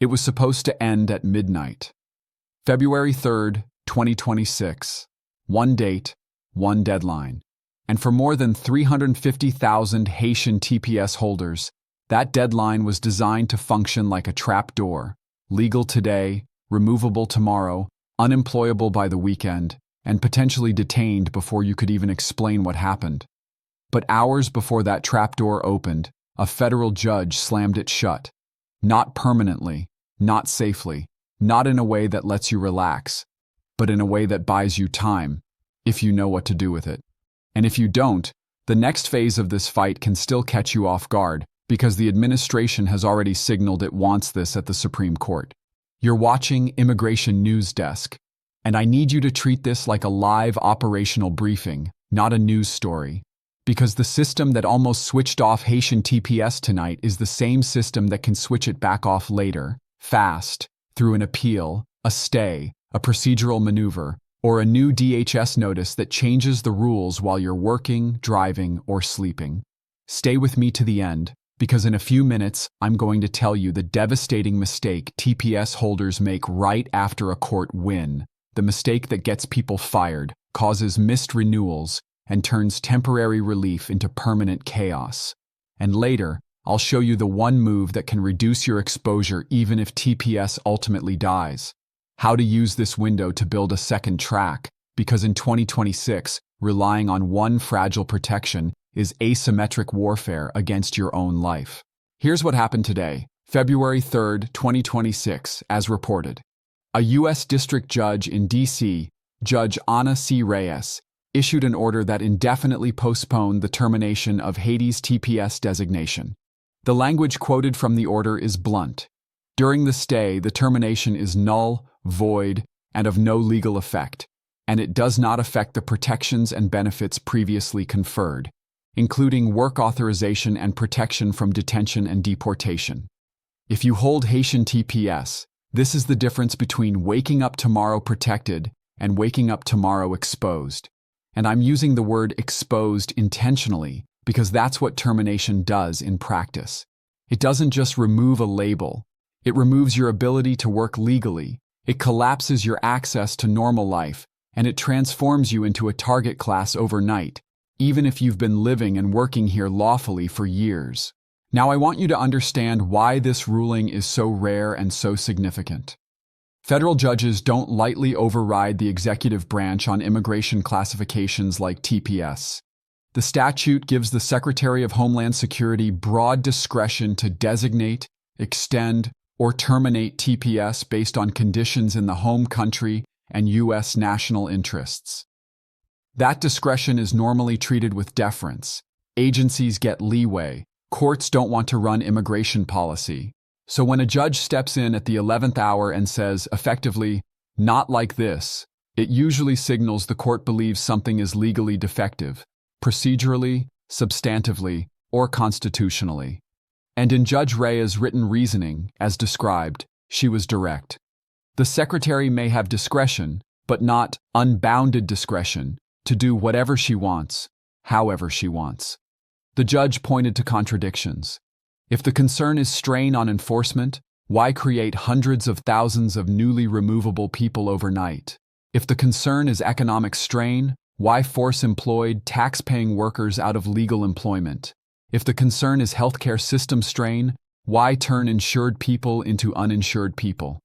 It was supposed to end at midnight. February 3rd, 2026. One date, one deadline. And for more than 350,000 Haitian TPS holders, that deadline was designed to function like a trap door, legal today, removable tomorrow, unemployable by the weekend, and potentially detained before you could even explain what happened. But hours before that trapdoor opened, a federal judge slammed it shut. Not permanently, not safely, not in a way that lets you relax, but in a way that buys you time, if you know what to do with it. And if you don't, the next phase of this fight can still catch you off guard, because the administration has already signaled it wants this at the Supreme Court. You're watching Immigration News Desk, and I need you to treat this like a live operational briefing, not a news story. Because the system that almost switched off Haitian TPS tonight is the same system that can switch it back off later, fast, through an appeal, a stay, a procedural maneuver, or a new DHS notice that changes the rules while you're working, driving, or sleeping. Stay with me to the end, because in a few minutes, I'm going to tell you the devastating mistake TPS holders make right after a court win, the mistake that gets people fired, causes missed renewals, and turns temporary relief into permanent chaos. And later, I'll show you the one move that can reduce your exposure even if TPS ultimately dies. How to use this window to build a second track, because in 2026, relying on one fragile protection is asymmetric warfare against your own life. Here's what happened today, February 3rd, 2026, as reported. A U.S. District Judge in D.C., Judge Ana C. Reyes, issued an order that indefinitely postponed the termination of Haiti's TPS designation. The language quoted from the order is blunt. During the stay, the termination is null, void, and of no legal effect, and it does not affect the protections and benefits previously conferred, including work authorization and protection from detention and deportation. If you hold Haitian TPS, this is the difference between waking up tomorrow protected and waking up tomorrow exposed. And I'm using the word exposed intentionally because that's what termination does in practice. It doesn't just remove a label. It removes your ability to work legally. It collapses your access to normal life, and it transforms you into a target class overnight, even if you've been living and working here lawfully for years. Now I want you to understand why this ruling is so rare and so significant. Federal judges don't lightly override the executive branch on immigration classifications like TPS. The statute gives the Secretary of Homeland Security broad discretion to designate, extend, or terminate TPS based on conditions in the home country and U.S. national interests. That discretion is normally treated with deference. Agencies get leeway. Courts don't want to run immigration policy. So when a judge steps in at the 11th hour and says, effectively, not like this, it usually signals the court believes something is legally defective, procedurally, substantively, or constitutionally. And in Judge Reyes' written reasoning, as described, she was direct. The Secretary may have discretion, but not unbounded discretion, to do whatever she wants, however she wants. The judge pointed to contradictions. If the concern is strain on enforcement, why create hundreds of thousands of newly removable people overnight? If the concern is economic strain, why force employed, tax-paying workers out of legal employment? If the concern is healthcare system strain, why turn insured people into uninsured people?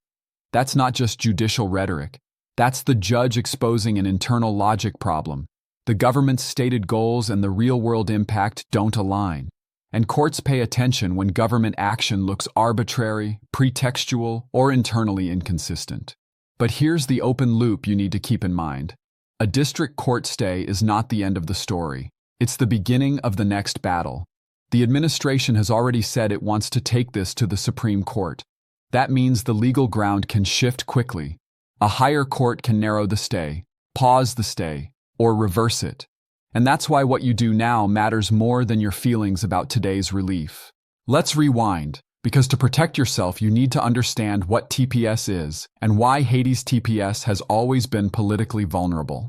That's not just judicial rhetoric. That's the judge exposing an internal logic problem. The government's stated goals and the real-world impact don't align. And courts pay attention when government action looks arbitrary, pretextual, or internally inconsistent. But here's the open loop you need to keep in mind. A district court stay is not the end of the story. It's the beginning of the next battle. The administration has already said it wants to take this to the Supreme Court. That means the legal ground can shift quickly. A higher court can narrow the stay, pause the stay, or reverse it. And that's why what you do now matters more than your feelings about today's relief. Let's rewind, because to protect yourself you need to understand what TPS is and why Haiti's TPS has always been politically vulnerable.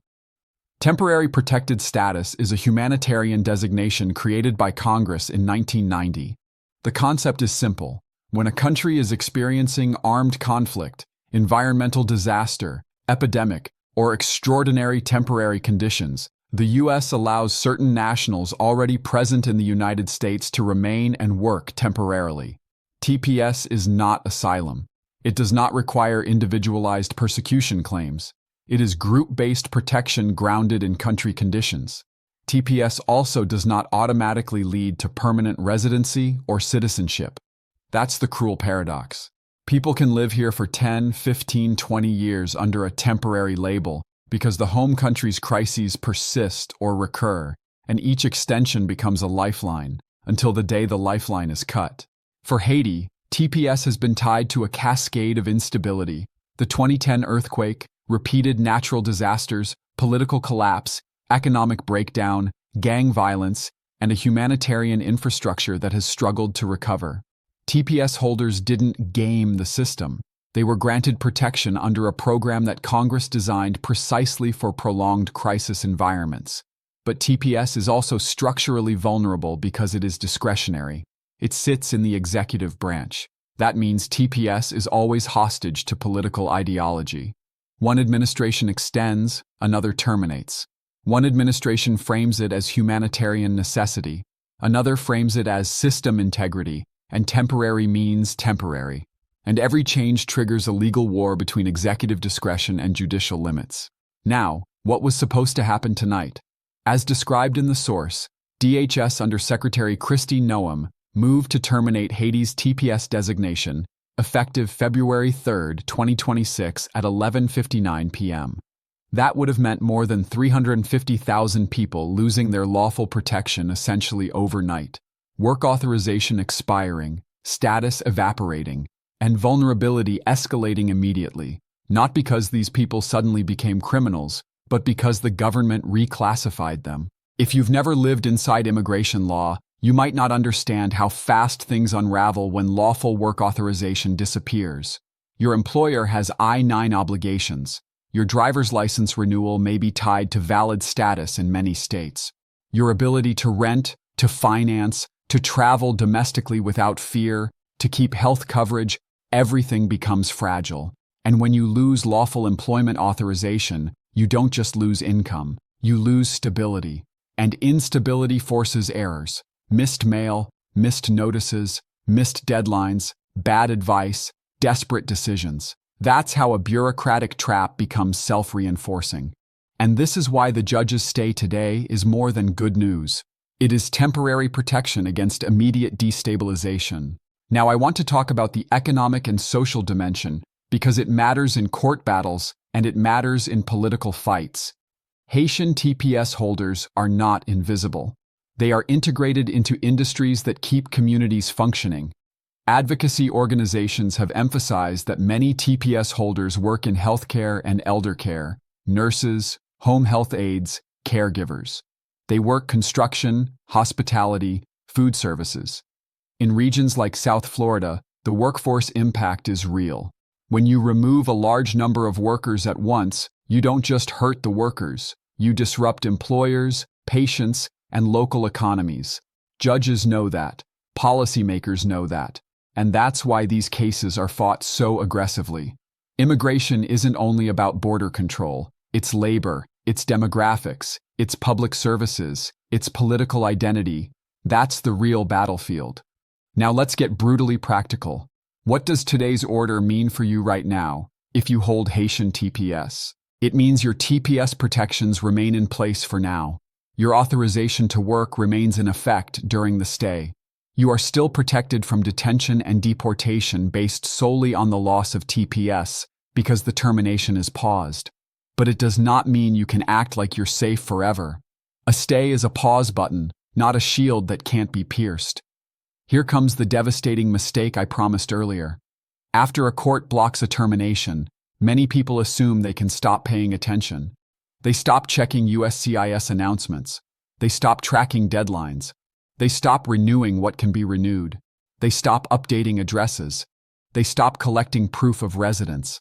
Temporary protected status is a humanitarian designation created by Congress in 1990. The concept is simple. When a country is experiencing armed conflict, environmental disaster, epidemic, or extraordinary temporary conditions, the U.S. allows certain nationals already present in the United States to remain and work temporarily. TPS is not asylum. It does not require individualized persecution claims. It is group-based protection grounded in country conditions. TPS also does not automatically lead to permanent residency or citizenship. That's the cruel paradox. People can live here for 10, 15, 20 years under a temporary label because the home country's crises persist or recur, and each extension becomes a lifeline until the day the lifeline is cut. For Haiti, TPS has been tied to a cascade of instability: the 2010 earthquake, repeated natural disasters, political collapse, economic breakdown, gang violence, and a humanitarian infrastructure that has struggled to recover. TPS holders didn't game the system. They were granted protection under a program that Congress designed precisely for prolonged crisis environments. But TPS is also structurally vulnerable because it is discretionary. It sits in the executive branch. That means TPS is always hostage to political ideology. One administration extends, another terminates. One administration frames it as humanitarian necessity, another frames it as system integrity, and temporary means temporary. And every change triggers a legal war between executive discretion and judicial limits. Now, what was supposed to happen tonight? As described in the source, DHS Under Secretary Kristi Noem moved to terminate Haiti's TPS designation, effective February 3, 2026 at 11:59 p.m. That would have meant more than 350,000 people losing their lawful protection essentially overnight. Work authorization expiring, status evaporating, and vulnerability escalating immediately, not because these people suddenly became criminals, but because the government reclassified them. If you've never lived inside immigration law, you might not understand how fast things unravel when lawful work authorization disappears. Your employer has I-9 obligations. Your driver's license renewal may be tied to valid status in many states. Your ability to rent, to finance, to travel domestically without fear, to keep health coverage, everything becomes fragile. And when you lose lawful employment authorization, you don't just lose income, you lose stability. And instability forces errors: missed mail, missed notices, missed deadlines, bad advice, desperate decisions. That's how a bureaucratic trap becomes self-reinforcing. And this is why the judge's stay today is more than good news. It is temporary protection against immediate destabilization. Now I want to talk about the economic and social dimension because it matters in court battles and it matters in political fights. Haitian TPS holders are not invisible. They are integrated into industries that keep communities functioning. Advocacy organizations have emphasized that many TPS holders work in healthcare and elder care, nurses, home health aides, caregivers. They work construction, hospitality, food services. In regions like South Florida, the workforce impact is real. When you remove a large number of workers at once, you don't just hurt the workers, you disrupt employers, patients, and local economies. Judges know that. Policymakers know that. And that's why these cases are fought so aggressively. Immigration isn't only about border control. It's labor, it's demographics, it's public services, it's political identity. That's the real battlefield. Now let's get brutally practical. What does today's order mean for you right now if you hold Haitian TPS? It means your TPS protections remain in place for now. Your authorization to work remains in effect during the stay. You are still protected from detention and deportation based solely on the loss of TPS because the termination is paused. But it does not mean you can act like you're safe forever. A stay is a pause button, not a shield that can't be pierced. Here comes the devastating mistake I promised earlier. After a court blocks a termination, many people assume they can stop paying attention. They stop checking USCIS announcements. They stop tracking deadlines. They stop renewing what can be renewed. They stop updating addresses. They stop collecting proof of residence.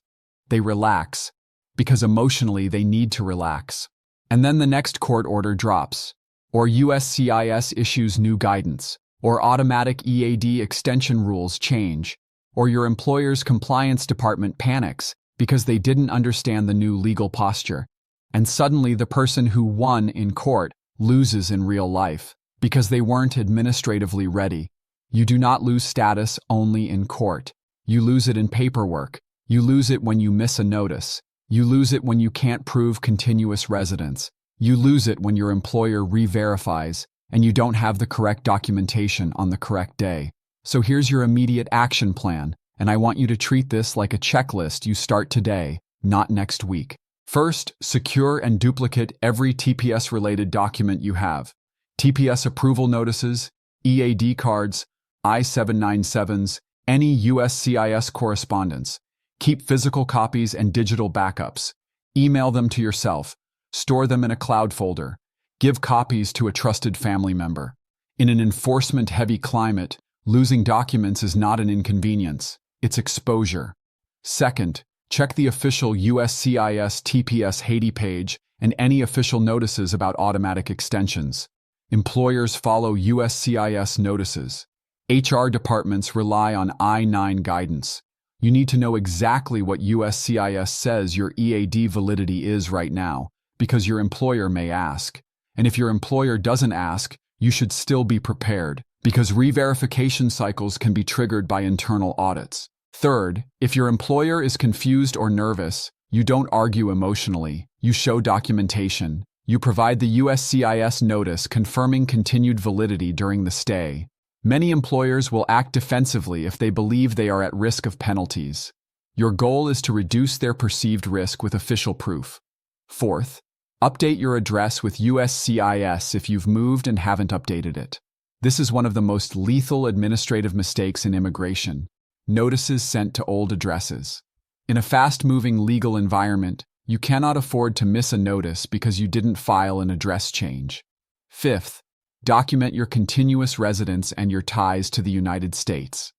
They relax, because emotionally they need to relax. And then the next court order drops, or USCIS issues new guidance, or automatic EAD extension rules change, or your employer's compliance department panics because they didn't understand the new legal posture. And suddenly the person who won in court loses in real life because they weren't administratively ready. You do not lose status only in court. You lose it in paperwork. You lose it when you miss a notice. You lose it when you can't prove continuous residence. You lose it when your employer re-verifies and you don't have the correct documentation on the correct day. So here's your immediate action plan, and I want you to treat this like a checklist you start today, not next week. First, secure and duplicate every TPS-related document you have. TPS approval notices, EAD cards, I-797s, any USCIS correspondence. Keep physical copies and digital backups. Email them to yourself. Store them in a cloud folder. Give copies to a trusted family member. In an enforcement-heavy climate, losing documents is not an inconvenience, it's exposure. Second, check the official USCIS TPS Haiti page and any official notices about automatic extensions. Employers follow USCIS notices. HR departments rely on I-9 guidance. You need to know exactly what USCIS says your EAD validity is right now, because your employer may ask. And if your employer doesn't ask, you should still be prepared, because re-verification cycles can be triggered by internal audits. Third, if your employer is confused or nervous, you don't argue emotionally, you show documentation. You provide the USCIS notice confirming continued validity during the stay. Many employers will act defensively if they believe they are at risk of penalties. Your goal is to reduce their perceived risk with official proof. Fourth, update your address with USCIS if you've moved and haven't updated it. This is one of the most lethal administrative mistakes in immigration. Notices sent to old addresses. In a fast-moving legal environment, you cannot afford to miss a notice because you didn't file an address change. Fifth, document your continuous residence and your ties to the United States.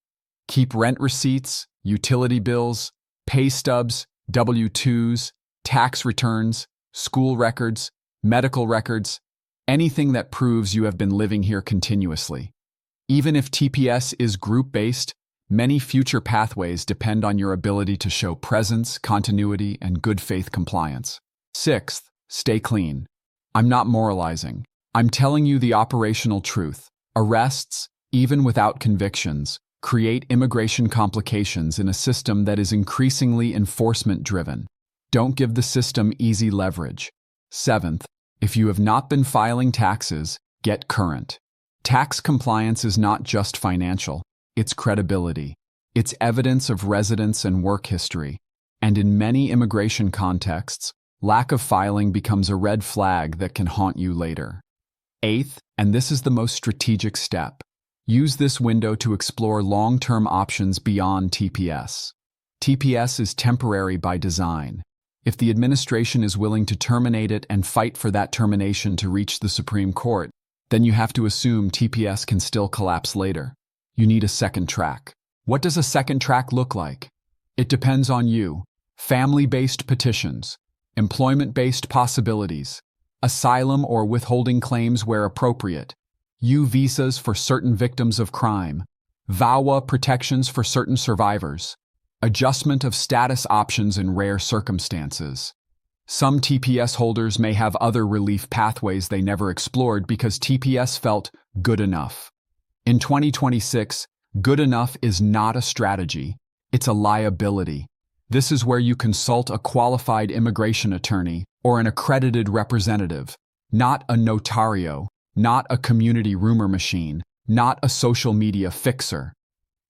Keep rent receipts, utility bills, pay stubs, W-2s, tax returns, school records, medical records, anything that proves you have been living here continuously. Even if TPS is group-based, many future pathways depend on your ability to show presence, continuity, and good faith compliance. Sixth, stay clean. I'm not moralizing. I'm telling you the operational truth. Arrests, even without convictions, create immigration complications in a system that is increasingly enforcement-driven. Don't give the system easy leverage. Seventh, if you have not been filing taxes, get current. Tax compliance is not just financial, it's credibility. It's evidence of residence and work history. And in many immigration contexts, lack of filing becomes a red flag that can haunt you later. Eighth, and this is the most strategic step, use this window to explore long-term options beyond TPS. TPS is temporary by design. If the administration is willing to terminate it and fight for that termination to reach the Supreme Court, then you have to assume TPS can still collapse later. You need a second track. What does a second track look like? It depends on you. Family-based petitions, employment-based possibilities, asylum or withholding claims where appropriate, U visas for certain victims of crime, VAWA protections for certain survivors, adjustment of status options in rare circumstances. Some TPS holders may have other relief pathways they never explored because TPS felt good enough. In 2026, good enough is not a strategy, it's a liability. This is where you consult a qualified immigration attorney or an accredited representative, not a notario, not a community rumor machine, not a social media fixer.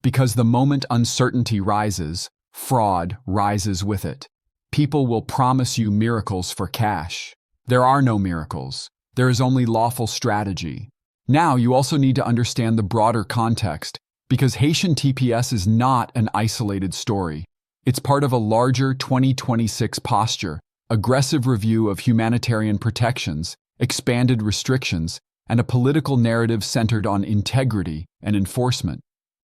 Because the moment uncertainty rises, fraud rises with it. People will promise you miracles for cash. There are no miracles. There is only lawful strategy. Now you also need to understand the broader context, because Haitian TPS is not an isolated story. It's part of a larger 2026 posture, aggressive review of humanitarian protections, expanded restrictions, and a political narrative centered on integrity and enforcement.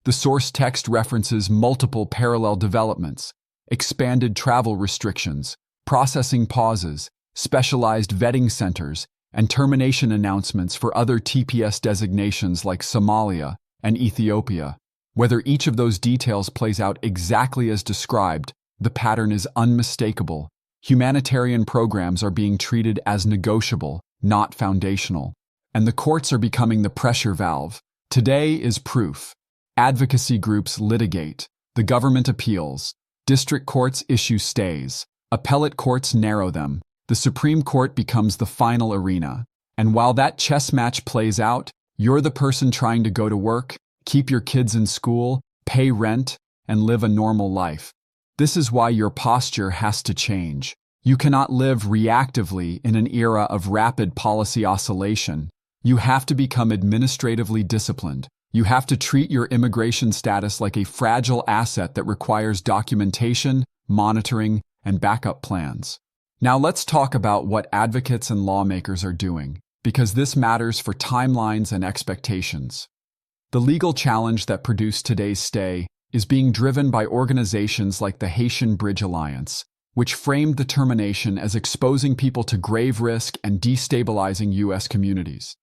The source text references multiple parallel developments, expanded travel restrictions, processing pauses, specialized vetting centers, and termination announcements for other TPS designations like Somalia and Ethiopia. Whether each of those details plays out exactly as described, the pattern is unmistakable. Humanitarian programs are being treated as negotiable, not foundational. And the courts are becoming the pressure valve. Today is proof. Advocacy groups litigate. The government appeals. District courts issue stays. Appellate courts narrow them. The Supreme Court becomes the final arena. And while that chess match plays out, you're the person trying to go to work, keep your kids in school, pay rent, and live a normal life. This is why your posture has to change. You cannot live reactively in an era of rapid policy oscillation. You have to become administratively disciplined. You have to treat your immigration status like a fragile asset that requires documentation, monitoring, and backup plans. Now let's talk about what advocates and lawmakers are doing, because this matters for timelines and expectations. The legal challenge that produced today's stay is being driven by organizations like the Haitian Bridge Alliance, which framed the termination as exposing people to grave risk and destabilizing U.S. communities.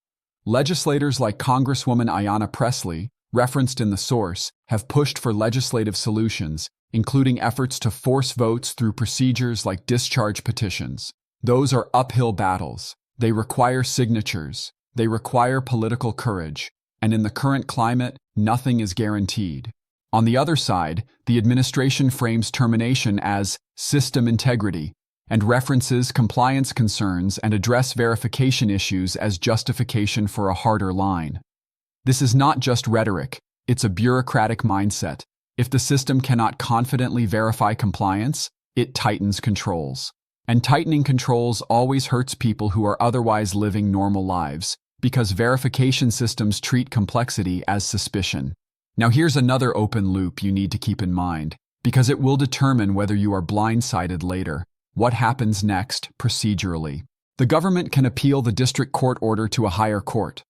Legislators like Congresswoman Ayanna Pressley, referenced in the source, have pushed for legislative solutions, including efforts to force votes through procedures like discharge petitions. Those are uphill battles. They require signatures. They require political courage. And in the current climate, nothing is guaranteed. On the other side, the administration frames termination as system integrity and references compliance concerns and address verification issues as justification for a harder line. This is not just rhetoric, it's a bureaucratic mindset. If the system cannot confidently verify compliance, it tightens controls. And tightening controls always hurts people who are otherwise living normal lives, because verification systems treat complexity as suspicion. Now here's another open loop you need to keep in mind, because it will determine whether you are blindsided later. What happens next, procedurally? The government can appeal the district court order to a higher court.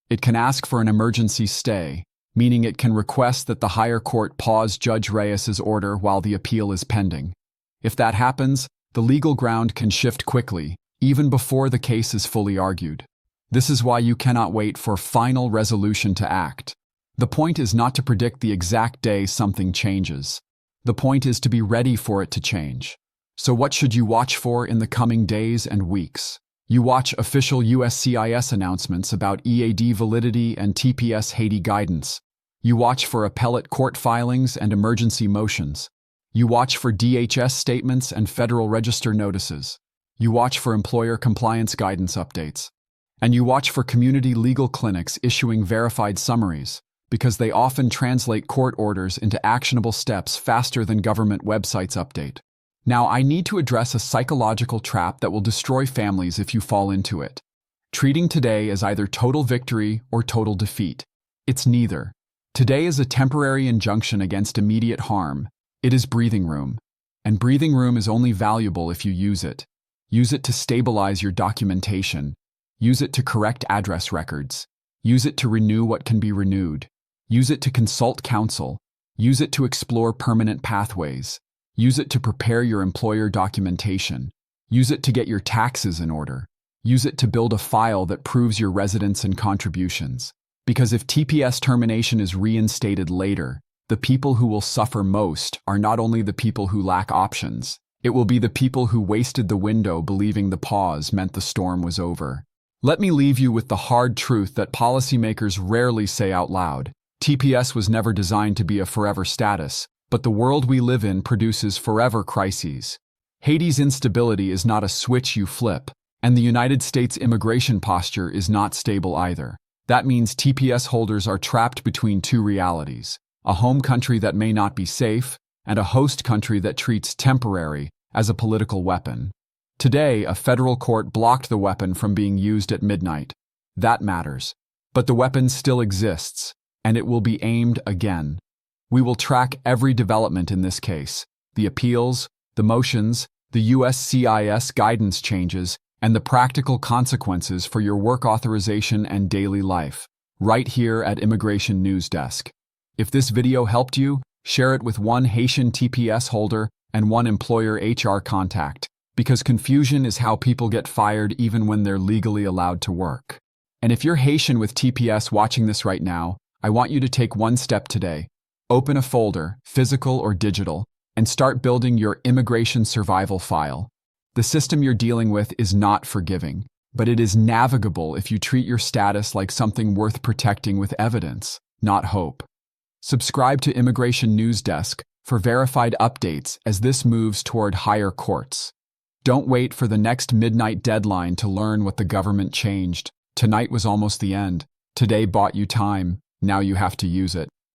It can ask for an emergency stay, meaning it can request that the higher court pause Judge Reyes's order while the appeal is pending. If that happens, the legal ground can shift quickly, even before the case is fully argued. This is why you cannot wait for final resolution to act. The point is not to predict the exact day something changes. The point is to be ready for it to change. So what should you watch for in the coming days and weeks? You watch official USCIS announcements about EAD validity and TPS Haiti guidance. You watch for appellate court filings and emergency motions. You watch for DHS statements and Federal Register notices. You watch for employer compliance guidance updates. And you watch for community legal clinics issuing verified summaries, because they often translate court orders into actionable steps faster than government websites update. Now, I need to address a psychological trap that will destroy families if you fall into it. Treating today as either total victory or total defeat. It's neither. Today is a temporary injunction against immediate harm. It is breathing room. And breathing room is only valuable if you use it. Use it to stabilize your documentation. Use it to correct address records. Use it to renew what can be renewed. Use it to consult counsel. Use it to explore permanent pathways. Use it to prepare your employer documentation. Use it to get your taxes in order. Use it to build a file that proves your residence and contributions. Because if TPS termination is reinstated later, the people who will suffer most are not only the people who lack options, it will be the people who wasted the window believing the pause meant the storm was over. Let me leave you with the hard truth that policymakers rarely say out loud. TPS was never designed to be a forever status, but the world we live in produces forever crises. Haiti's instability is not a switch you flip, and the United States immigration posture is not stable either. That means TPS holders are trapped between two realities: a home country that may not be safe, and a host country that treats temporary as a political weapon. Today, a federal court blocked the weapon from being used at midnight. That matters. But the weapon still exists, and it will be aimed again. We will track every development in this case: the appeals, the motions, the USCIS guidance changes, and the practical consequences for your work authorization and daily life, right here at Immigration News Desk. If this video helped you, share it with one Haitian TPS holder and one employer HR contact, because confusion is how people get fired even when they're legally allowed to work. And if you're Haitian with TPS watching this right now, I want you to take one step today. Open a folder, physical or digital, and start building your immigration survival file. The system you're dealing with is not forgiving, but it is navigable if you treat your status like something worth protecting with evidence, not hope. Subscribe to Immigration News Desk for verified updates as this moves toward higher courts. Don't wait for the next midnight deadline to learn what the government changed. Tonight was almost the end. Today bought you time. Now you have to use it.